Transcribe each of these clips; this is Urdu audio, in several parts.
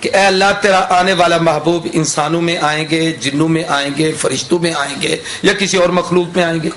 کہ اے اللہ تیرا آنے والا محبوب انسانوں میں آئیں گے، جنوں میں آئیں گے، فرشتوں میں آئیں گے یا کسی اور مخلوق میں آئیں گے؟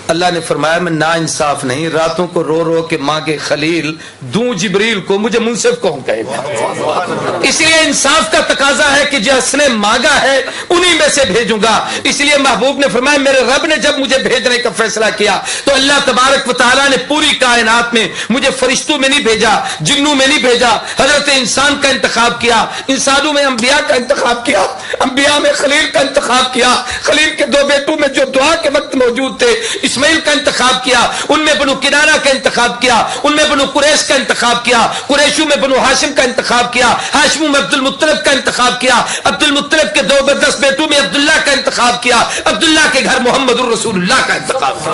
اللہ نے فرمایا میں نا انصاف نہیں، راتوں کو رو رو کے مانگے خلیل دوں جبریل کو، مجھے منصف کون کہے گا؟ اس لیے انصاف کا تقاضا ہے کہ جس نے مانگا ہے انہی میں سے بھیجوں گا۔ اس لیے محبوب نے فرمایا میرے رب نے جب مجھے بھیجنے کا فیصلہ کیا تو اللہ تبارک و تعالیٰ نے پوری کائنات میں مجھے فرشتوں میں نہیں بھیجا، جنوں میں نہیں بھیجا، حضرت انسان کا انتخاب کیا، انسانوں میں انبیاء کا انتخاب کیا، انبیاء میں خلیل کا انتخاب کیا، خلیل کے دو بیٹوں میں جو دعا کے وقت موجود تھے اسماعیل کا انتخاب کیا، ان میں بنو کنانہ کا انتخاب کیا، ان میں بنو قریش کا انتخاب کیا، قریشوں میں بنو ہاشم کا انتخاب کیا، ہاشموں میں عبد المطلب کا انتخاب کیا، عبد المطلب کے 2 10 بیٹوں میں عبداللہ کا انتخاب کیا، عبداللہ کے گھر محمد الرسول اللہ کا انتخاب کیا۔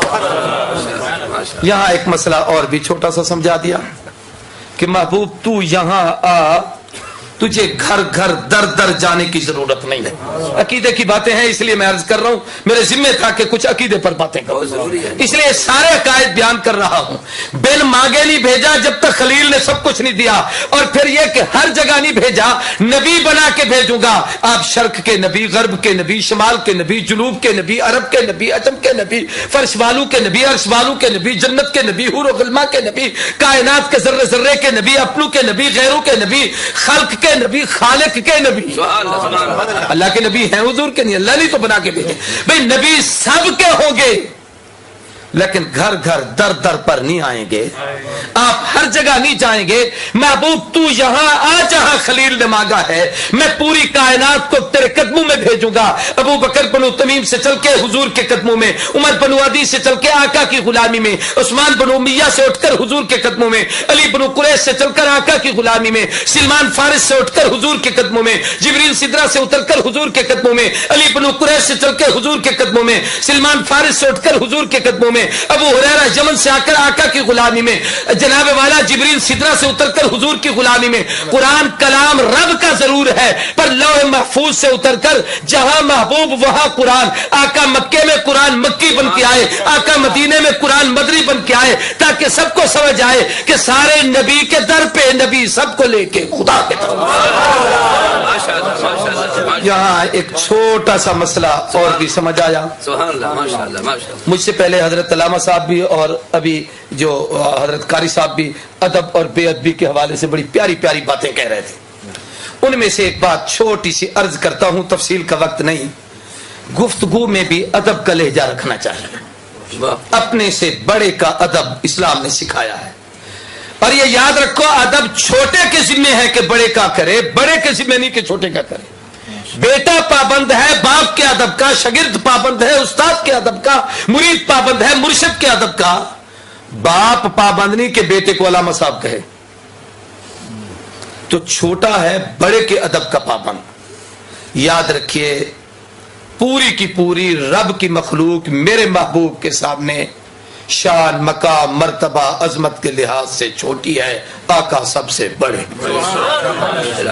یہاں ایک مسئلہ اور بھی چھوٹا سا سمجھا دیا کہ محبوب تو یہاں آ، تجھے گھر گھر در در جانے کی ضرورت نہیں ہے۔ عقیدے کی باتیں ہیں اس لیے میں عرض کر رہا ہوں، میرے ذمہ تھا کہ کچھ عقیدے پر باتیں کروں، اس لیے سارے عقائد بیان کر رہا ہوں۔ بن مانگے نہیں بھیجا جب تک خلیل نے سب کچھ نہیں دیا، اور پھر یہ کہ ہر جگہ نہیں بھیجا، نبی بنا کے بھیجوں گا۔ آپ شرق کے نبی، غرب کے نبی، شمال کے نبی، جنوب کے نبی، عرب کے نبی، عجم کے نبی، فرش والوں کے نبی، عرش والوں کے نبی، جنت کے نبی، حور و غلما کے نبی، کائنات کے ذرے ذرے کے نبی، اپنوں کے نبی، غیروں کے نبی، خلق کے نبی، خالق کے نبی۔ اللہ کے نبی ہیں حضور کے نہیں، اللہ نہیں تو بنا کے بھیجے۔ بھئی نبی سب کے ہوں گے لیکن گھر گھر در در پر نہیں آئیں گے، آپ ہر جگہ نہیں جائیں گے۔ محبوب تو یہاں آ جہاں خلیل نے مانگا ہے، میں پوری کائنات کو تیرے قدموں میں بھیجوں گا۔ ابو بکر بنو تمیم سے چل کے حضور کے قدموں میں، عمر بنو عدی سے چل کے آقا کی غلامی میں، عثمان بنو امیہ سے اٹھ کر حضور کے قدموں میں، علی بنو قریش سے چل کر آقا کی غلامی میں، سلمان فارس سے اٹھ کر حضور کے قدموں میں، جبریل سدرہ سے اتر کر حضور کے قدموں میں، علی بنو قریش سے چل کے حضور کے قدموں میں، سلمان فارس سے اٹھ کر حضور کے قدموں میں، ابو ہریرہ یمن سے آ کر آقا کی غلامی میں، جناب والا جبریل سدرہ سے اتر کر حضور کی غلامی میں۔ قرآن کلام رب کا ضرور ہے پر لوح محفوظ سے اتر کر جہاں محبوب وہاں قرآن۔ آقا مکے میں قرآن مکی بن کے آئے، آقا مدینے میں قرآن مدنی بن کے آئے، تاکہ سب کو سمجھ آئے کہ سارے نبی کے در پہ نبی سب کو لے کے خدا کے طرف۔ یہاں ایک چھوٹا سا مسئلہ اور بھی سمجھ آیا۔ مجھ سے پہلے حضرت علامہ صاحب بھی اور ابھی جو حضرت قاری صاحب بھی ادب اور بے ادبی کے حوالے سے بڑی پیاری پیاری باتیں کہہ رہے تھے۔ ان میں سے ایک بات چھوٹی سی عرض کرتا ہوں، تفصیل کا وقت نہیں۔ گفتگو میں بھی ادب کا لہجہ رکھنا چاہیے، اپنے سے بڑے کا ادب اسلام نے سکھایا ہے۔ اور یہ یاد رکھو ادب چھوٹے کے ذمہ ہے کہ بڑے کا کرے، بڑے کے ذمہ نہیں کہ چھوٹے کا کرے۔ بیٹا پابند ہے باپ کے ادب کا، شاگرد پابند ہے استاد کے ادب کا، مرید پابند ہے مرشد کے ادب کا۔ باپ پابند نہیں کہ بیٹے کو علامہ صاحب کہے، تو چھوٹا ہے بڑے کے ادب کا پابند۔ یاد رکھیے پوری کی پوری رب کی مخلوق میرے محبوب کے سامنے شان، مقام، مرتبہ، عظمت کے لحاظ سے چھوٹی ہے، آقا سب سے بڑے۔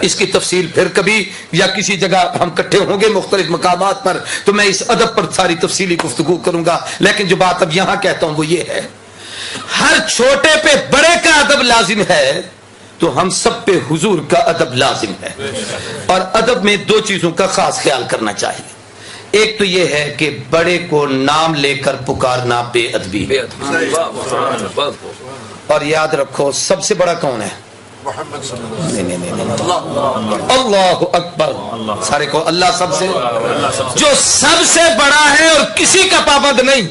اس کی تفصیل پھر کبھی یا کسی جگہ ہم اکٹھے ہوں گے مختلف مقامات پر تو میں اس ادب پر ساری تفصیلی گفتگو کروں گا، لیکن جو بات اب یہاں کہتا ہوں وہ یہ ہے، ہر چھوٹے پہ بڑے کا ادب لازم ہے تو ہم سب پہ حضور کا ادب لازم ہے۔ اور ادب میں 2 چیزوں کا خاص خیال کرنا چاہیے۔ ایک تو یہ ہے کہ بڑے کو نام لے کر پکارنا بے ادبی، اور یاد رکھو سب سے بڑا کون ہے؟ اللہ اکبر، سارے کو اللہ سب سے، جو سب سے بڑا ہے اور کسی کا پابند نہیں،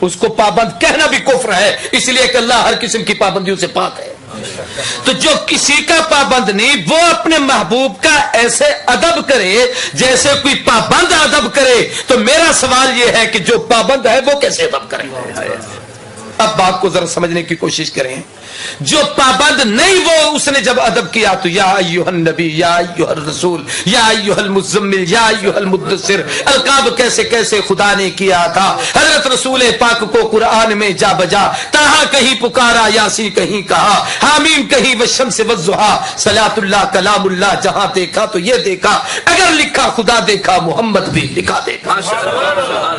اس کو پابند کہنا بھی کفر ہے، اس لیے کہ اللہ ہر قسم کی پابندیوں سے پاک ہے۔ تو جو کسی کا پابند نہیں وہ اپنے محبوب کا ایسے ادب کرے جیسے کوئی پابند ادب کرے، تو میرا سوال یہ ہے کہ جو پابند ہے وہ کیسے ادب کرے؟ اب بات کو ذرا سمجھنے کی کوشش کریں۔ جو پابند نہیں وہ اس نے جب ادب کیا تو یا ایھا النبی، یا ایھا الرسول، یا ایھا المزمل، یا ایھا المدثر، القاب کیسے کیسے خدا نے کیا تھا۔ حضرت رسول پاک کو قرآن میں جا بجا، طٰہٰ کہیں پکارا، یاسین کہیں کہا، حامیم کہیں والشمس والضحیٰ، صلاۃ اللہ کلام اللہ، جہاں دیکھا تو یہ دیکھا، اگر لکھا خدا دیکھا محمد بھی لکھا دیکھا۔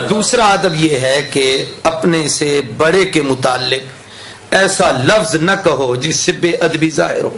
دوسرا ادب یہ ہے کہ اپنے سے بڑے کے متعلق ایسا لفظ نہ کہو جس سے بے ادبی ظاہر ہو۔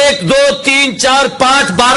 1, 2, 3, 4, 5, 12,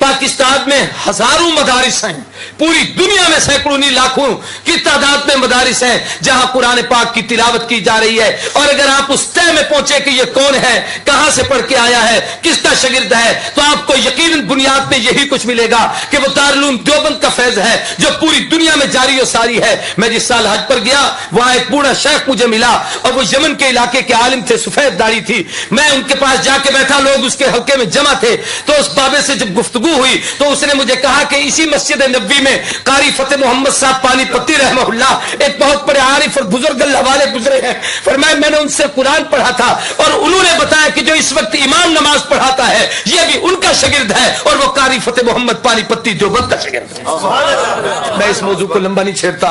پاکستان میں ہزاروں مدارس ہیں، پوری دنیا میں سینکڑوں نہیں لاکھوں کی تعداد میں مدارس ہیں جہاں قرآن پاک کی تلاوت کی جا رہی ہے، اور اگر آپ اس طے میں پہنچے کہ یہ کون ہے، کہاں سے پڑھ کے آیا ہے، کس کا شاگرد ہے، تو آپ کو یقیناً بنیاد میں یہی کچھ ملے گا کہ وہ دارالعلوم دیوبند کا فیض ہے جو پوری دنیا میں جاری و ساری ہے۔ میں جس سال حج پر گیا وہاں ایک بوڑھا شیخ مجھے ملا، اور وہ یمن کے علاقے کے عالم تھے، سفید داڑھی تھی۔ میں ان کے پاس جا کے بیٹھا، لوگ اس کے حلقے میں جمع تھے، تو اس بابے سے جب گفتگو ہوئی تو اس نے مجھے کہا کہ اسی مسجد نبوی میں قاری فتح محمد صاحب پانی پتی رحمہ اللہ ایک بہت بڑے عارف اور بزرگ اللہ والے گزرے ہیں۔ فرمایا میں نے ان سے قرآن پڑھا تھا، اور انہوں نے بتایا کہ جو اس وقت امام نماز پڑھاتا ہے یہ بھی ان کا شاگرد ہے، اور وہ قاری فتح محمد پانی پتی دیوبند کا شاگرد ہے۔ میں اس موضوع کو لمبا نہیں چھیڑتا۔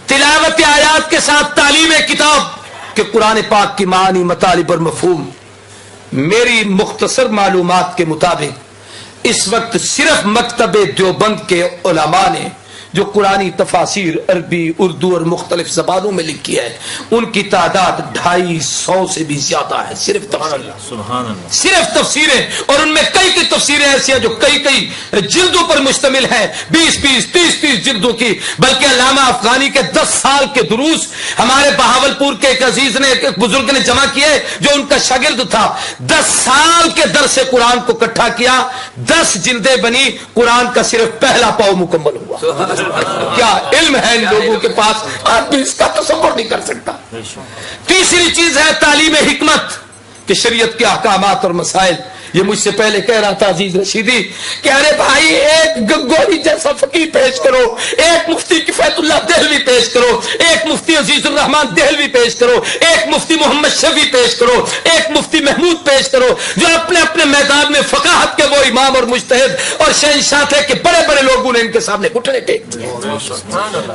تلاوت آیات کے ساتھ تعلیم کتاب کہ قرآن پاک کی معانی، مطالب اور مفہوم، میری مختصر معلومات کے مطابق اس وقت صرف مکتب دیوبند کے علماء نے جو قرآنی تفاسیر عربی، اردو اور مختلف زبانوں میں لکھی ہے ان کی تعداد 250 سے بھی زیادہ ہے، صرف تفسیریں، اور ان میں کئی تفسیریں ایسی ہیں جو کئی جلدوں پر مشتمل ہیں، 20-30 جلدوں کی۔ بلکہ علامہ افغانی کے 10 سال کے دروس ہمارے بہاولپور کے ایک عزیز نے، ایک بزرگ نے جمع کیے جو ان کا شاگرد تھا، 10 سال کے درس قرآن کو اکٹھا کیا، 10 جلدیں بنی، قرآن کا صرف پہلا پاؤ مکمل ہوا۔ کیا علم ہے ان لوگوں کے پاس، آدمی اس کا تصور نہیں کر سکتا۔ تیسری چیز ہے تعلیم حکمت کہ شریعت کے احکامات اور مسائل۔ یہ مجھ سے پہلے کہہ رہا تھا عزیز رشیدی کہ ارے بھائی ایک گنگوہی جیسا فقیر پیش کرو، ایک مفتی کفایت اللہ دہلوی پیش کرو، ایک مفتی عزیز الرحمان دہلوی پیش کرو، ایک مفتی محمد شفیع پیش کرو، ایک مفتی محمود پیش کرو، جو اپنے اپنے میدان میں فقاہت کے وہ امام اور مجتہد اور شہنشاہ تھے کہ بڑے بڑے لوگوں نے ان کے سامنے گھٹنے ٹیک دیے۔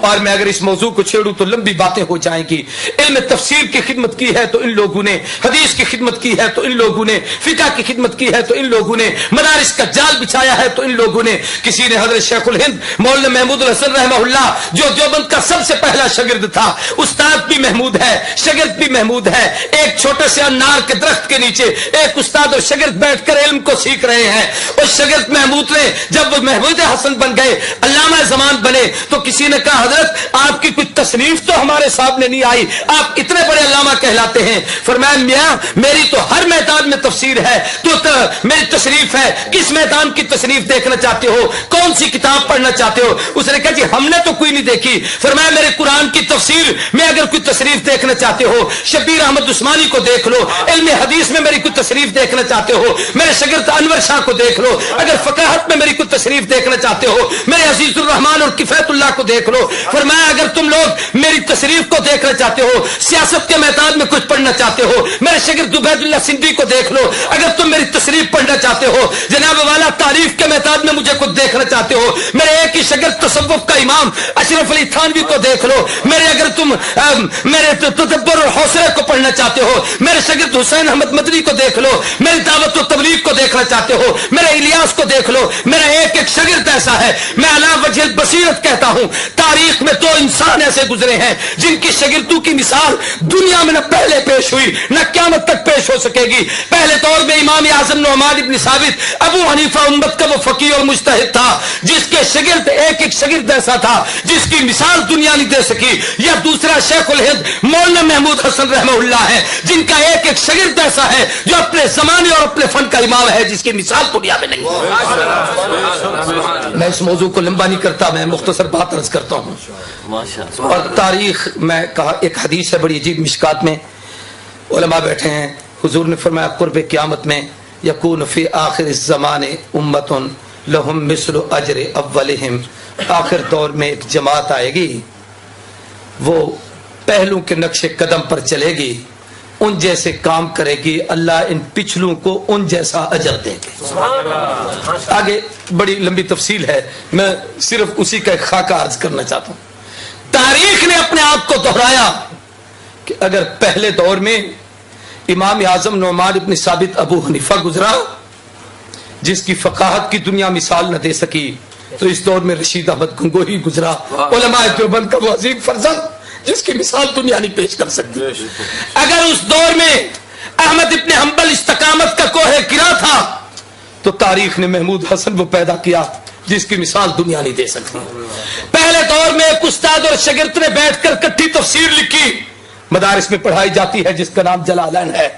اور میں اگر اس موضوع کو چھیڑوں تو لمبی باتیں ہو جائیں گی۔ علم تفسیر کی خدمت کی ہے تو ان لوگوں نے، حدیث کی خدمت کی ہے تو ان لوگوں نے، فقہ کی خدمت کی ہے تو ان لوگوں نے، مدارس کا جال بچھایا ہے تو ان لوگوں نے۔ کسی نے حضرت شیخ الہند مولانا محمود الحسن رحمہ اللہ جو دیوبند کا سب سے پہلا شاگرد تھا، استاد بھی محمود ہے، شاگرد بھی محمود ہے، ایک چھوٹے سے انار کے درخت کے نیچے ایک استاد اور شاگرد بیٹھ کر علم کو سیکھ رہے ہیں۔ اس شاگرد محمود نے جب وہ محمود حسن بن گئے، علامہ زمان بنے، تو کسی نے کہا حضرت آپ کی کچھ تصنیف تو ہمارے سامنے نہیں آئی، آپ اتنے بڑے علامہ کہلاتے ہیں۔ فرمایا میاں میری تو ہر میدان میں تفسیر ہے، تو میری تصنیف ہے، کس میدان کی تصنیف دیکھنا چاہتے ہو، کون سی کتاب پڑھنا چاہتے ہو؟ اس نے کہا جی ہم نے تو کوئی نہیں دیکھی۔ فرمایا میرے قرآن کی تفسیر میں اگر کوئی تصنیف دیکھنا چاہتے ہو شبیر احمد عثمانی کو دیکھ لو، علم حدیث میں میری کوئی تصنیف دیکھنا چاہتے ہو میرے شاگرد انور شاہ کو دیکھ لو، اگر فقاہت میں میری کوئی تصنیف دیکھنا چاہتے ہو میرے عزیز الرحمان اور کفایت اللہ کو دیکھ لو۔ فرمایا اگر تم لوگ میری تصنیف کو دیکھنا چاہتے ہو، سیاست کے میدان میں کچھ پڑھنا چاہتے ہو میرے شاگرد عبید اللہ سندھی کو دیکھ لو، اگر تم میری تصنیف پڑھنا چاہتے ہو جناب والا تعریف کے میدان میں مجھے کچھ دیکھنا چاہتے ہو میرے ایک ہی شاگرد تصوف کا امام اشرف علی تھانوی کو دیکھ لو، میرے اگر تم میرے تدبر اور حوصلے کو پڑھنا چاہتے ہو میرے شاگرد حسین احمد مدنی کو دیکھ لو، میری دعوت و تبلیغ کو دیکھنا چاہتے ہو میرے الیاس کو دیکھ لو، میرا ایک ایک شاگرد ایسا ہے۔ میں علی وجہ البصیرت کہتا ہوں تاریخ میں 2 انسان ایسے گزرے ہیں جن کی شاگردوں کی مثال دنیا میں نہ پہلے پیش ہوئی نہ قیامت تک پیش ہو سکے گی۔ پہلے دور میں امام اعظم نعمان ابن ثابت ابو حنیفہ امت کا وہ فقیہ اور مجتہد تھا جس کے شاگرد ایک ایک شاگرد ایسا تھا جس کی مثال دنیا نہیں دے سکی۔ یا دوسرا شیخ الہند مولانا محمود حسن رحمہ اللہ ہے جن کا ایک ایک شاگرد ایسا ہے جو اپنے زمانے اور اپنے فن کا امام ہے جس کی مثال دنیا میں نہیں۔ میں اس موضوع کو لمبا نہیں کرتا، میں مختصر بات عرض کرتا ہوں۔ اور تاریخ میں کہا ایک حدیث ہے بڑی عجیب، مشکات میں علماء بیٹھے ہیں، حضور نے فرمایا قرب قیامت میں یکون فی آخر الزمان امت لہم مثل اجر اولہم، آخر دور میں ایک جماعت آئے گی وہ پہلوں کے نقش قدم پر چلے گی، ان جیسے کام کرے گی، اللہ ان پچھلوں کو ان جیسا اجر دے گے۔ آگے بڑی لمبی تفصیل ہے، میں صرف اسی کا ایک خاکہ عرض کرنا چاہتا ہوں۔ تاریخ نے اپنے آپ کو دہرایا کہ اگر پہلے دور میں امام اعظم نعمان ابن ثابت ابو حنیفہ گزرا جس کی فقاہت کی دنیا مثال نہ دے سکی، تو اس دور میں رشید احمد گنگوہی گزرا، علماء دیوبند کا وہ عظیم فرزند جس کی مثال دنیا نہیں پیش کر سکتی۔ اگر اس دور میں احمد ابن حنبل استقامت کا کوہ گرا تھا تو تاریخ نے محمود حسن وہ پیدا کیا جس کی مثال دنیا نہیں دے سکتی. پہلے دور میں ایک استاد اور شاگرد نے بیٹھ کر کٹھی تفسیر لکھی، مدارس میں پڑھائی جاتی ہے، جس کا نام جلالین ہے.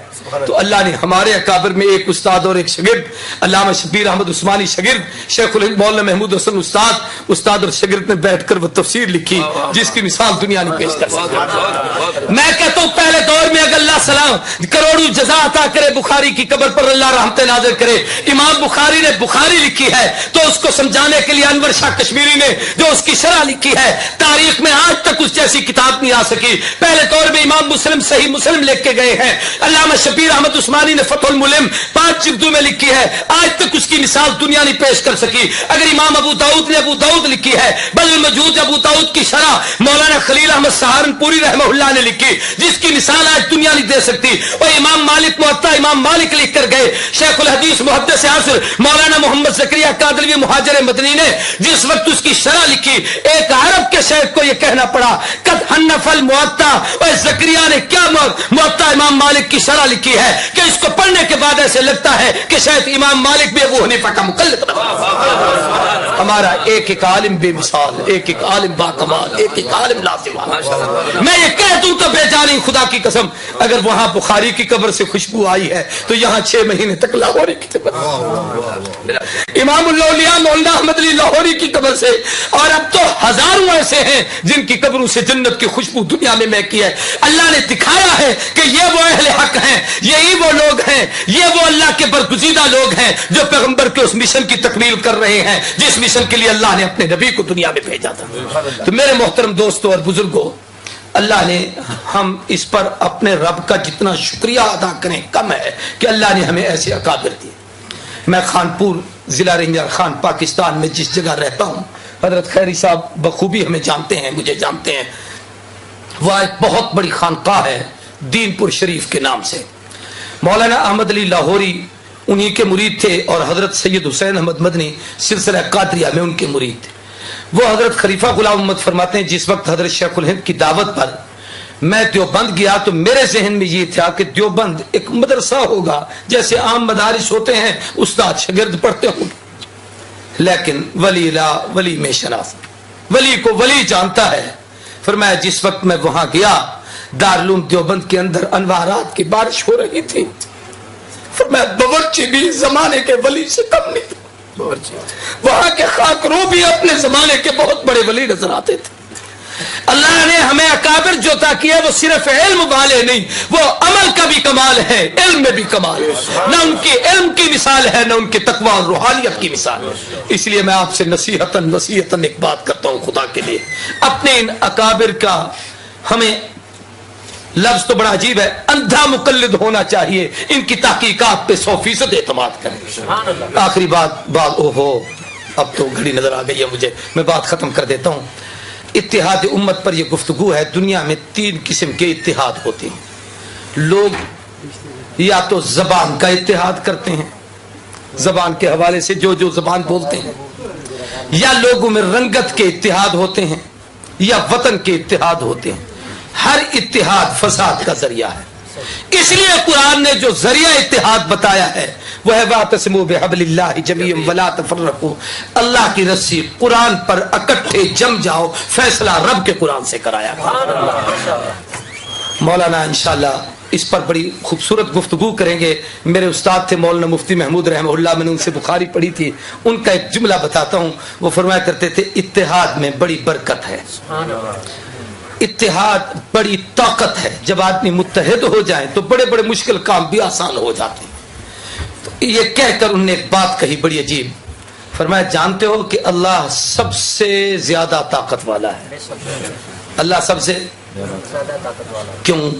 تو اللہ نے ہمارے اکابر میں ایک استاد اور ایک شاگرد، علامہ شبیر احمد عثمانی شاگرد، شیخ الہند مولانا محمود حسن استاد اور شاگرد نے بیٹھ کر وہ تفسیر لکھی جس کی مثال دنیا نہیں پیش کر سکتی. میں کہتا ہوں پہلے دور میں اگر اللہ سلام کروڑوں جزا عطا کرے، بخاری کی قبر پر اللہ رحمت نازل کرے، امام بخاری نے بخاری لکھی ہے تو اس کو سمجھانے کے لیے انور شاہ کشمیری نے جو اس کی شرح لکھی ہے، تاریخ میں آج تک اس جیسی کتاب نہیں آ سکی. پہلے دور میں امام مسلم صحیح مسلم لکھ کے گئے ہیں، علامہ شبیر احمد عثمانی نے فتح الملم 5 جلدوں میں لکھی ہے، آج تک اس کی مثال دنیا نہیں پیش کر سکی. اگر امام ابو داؤد نے ابو داؤد لکھی ہے، بل الموجود ابو داؤد کی شرح مولانا خلیل احمد سہارنپوری رحمہ اللہ نے لکھی جس کی مثال آج دنیا نہیں دے سکتی. اور امام مالک موطا امام مالک لکھ کر گئے، شیخ الحدیث محدث عصر مولانا محمد زکریا کادلوی مہاجر مدنی نے جس وقت اس کی شرح لکھی، ایک عرب کے شیخ کو یہ کہنا پڑا قد حنف الموطا، اور زکریا نے کیا موطا امام مالک کی شرح لکھی ہے کہ اس کو پڑھنے کے بعد ایسے لگتا ہے کہ شاید امام مالک بھی ابو حنیفہ کا مقلد بنا. ہمارا ایک ایک عالم بے مثال، ایک ایک عالم با کمال، ایک ایک عالم لازوال. میں یہ کہہ دوں تو بے جانی خدا کی قسم، اگر وہاں بخاری کی قبر سے خوشبو آئی ہے تو یہاں 6 مہینے تک لاہوری کی قبر، امام الاولیاء مولانا احمد علی لاہوری کی قبر سے، اور اب تو ہزاروں ایسے ہیں جن کی قبروں سے جنت کی خوشبو دنیا میں مہکی ہے. اللہ نے دکھایا ہے کہ یہ وہ اہل حق ہیں، یہی وہ لوگ ہیں، یہ وہ اللہ کے برگزیدہ لوگ ہیں جو پیغمبر کے اس مشن کی تکمیل کر رہے ہیں جس مشن کے لیے اللہ نے اپنے نبی کو دنیا میں بھیجا تھا. تو میرے محترم دوستوں اور بزرگوں، اللہ نے ہم اس پر اپنے رب کا جتنا شکریہ ادا کریں کم ہے کہ اللہ نے ہمیں ایسے اکابر دیے. میں خانپور ضلع رنجر خان پاکستان میں جس جگہ رہتا ہوں، حضرت خیری صاحب بخوبی ہمیں جانتے ہیں، مجھے جانتے ہیں. وہ ایک بہت بڑی خانقاہ ہے دین پور شریف کے نام سے. مولانا احمد علی لاہوری انہی کے مرید تھے اور حضرت سید حسین احمد مدنی سلسلہ قادریہ میں ان کے مرید تھے. وہ حضرت خلیفہ غلام محمد فرماتے ہیں جس وقت حضرت شیخ الہند کی دعوت پر میں دیوبند گیا تو میرے ذہن میں یہ تھا کہ دیوبند ایک مدرسہ ہوگا جیسے عام مدارس ہوتے ہیں، استاد شاگرد پڑھتے ہوں گے، لیکن ولی لا ولی میں شناس، ولی کو ولی جانتا ہے. فرمایا جس وقت میں وہاں گیا دارالعلوم دیوبند کے اندر انوارات کی بارش ہو رہی تھی، فرمایا باورچی بھی زمانے کے ولی سے کم نہیں تھا. وہاں کے خاکرو بھی اپنے زمانے کے بہت بڑے ولی نظر آتے تھے. اللہ نے ہمیں اکابر جو عطا کیا وہ صرف علم والے نہیں، وہ عمل کا بھی کمال ہے، علم میں بھی کمال ہے. نہ ان کے علم کی مثال ہے، نہ ان کے تقوی اور روحانیت کی مثال ہے. اس لیے میں آپ سے نصیحتاً ایک بات کرتا ہوں خدا کے لیے، اپنے ان اکابر کا ہمیں لفظ تو بڑا عجیب ہے، اندھا مقلد ہونا چاہیے. ان کی تحقیقات پہ 100% اعتماد کریں. آخری بات اوہو اب تو گھڑی نظر آ گئی ہے مجھے، میں بات ختم کر دیتا ہوں. اتحاد امت پر یہ گفتگو ہے. دنیا میں 3 قسم کے اتحاد ہوتے ہیں. لوگ یا تو زبان کا اتحاد کرتے ہیں، زبان کے حوالے سے جو زبان بولتے ہیں، یا لوگوں میں رنگت کے اتحاد ہوتے ہیں، یا وطن کے اتحاد ہوتے ہیں. ہر اتحاد فساد کا ذریعہ ہے. اس لیے قرآن نے جو ذریعہ اتحاد بتایا ہے وہ ہے واعتصموا بحبل اللہ جمیعا ولا تفرقوا. اللہ کی رسی قرآن پر اکٹھے جم جاؤ، فیصلہ رب کے قرآن سے کرایا. مولانا انشاءاللہ اس پر بڑی خوبصورت گفتگو کریں گے. میرے استاد تھے مولانا مفتی محمود رحمہ اللہ، میں نے ان سے بخاری پڑھی تھی. ان کا ایک جملہ بتاتا ہوں. وہ فرمایا کرتے تھے اتحاد میں بڑی برکت ہے، اتحاد بڑی طاقت ہے. جب آدمی متحد ہو جائیں تو بڑے بڑے مشکل کام بھی آسان ہو جاتے ہیں. تو یہ کہہ کر انہوں نے ایک بات کہی بڑی عجیب. فرمایا جانتے ہو کہ اللہ سب سے زیادہ طاقت والا ہے. اللہ سب سے کیوں؟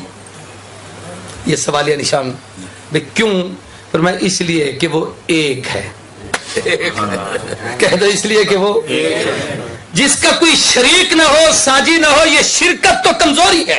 یہ سوالیہ نشان بھئی کیوں؟ فرمایا اس لیے کہ وہ ایک ہے. کہہ دو اس لیے کہ وہ جس کا کوئی شریک نہ ہو، ساجی نہ ہو، یہ شرکت تو کمزوری ہے.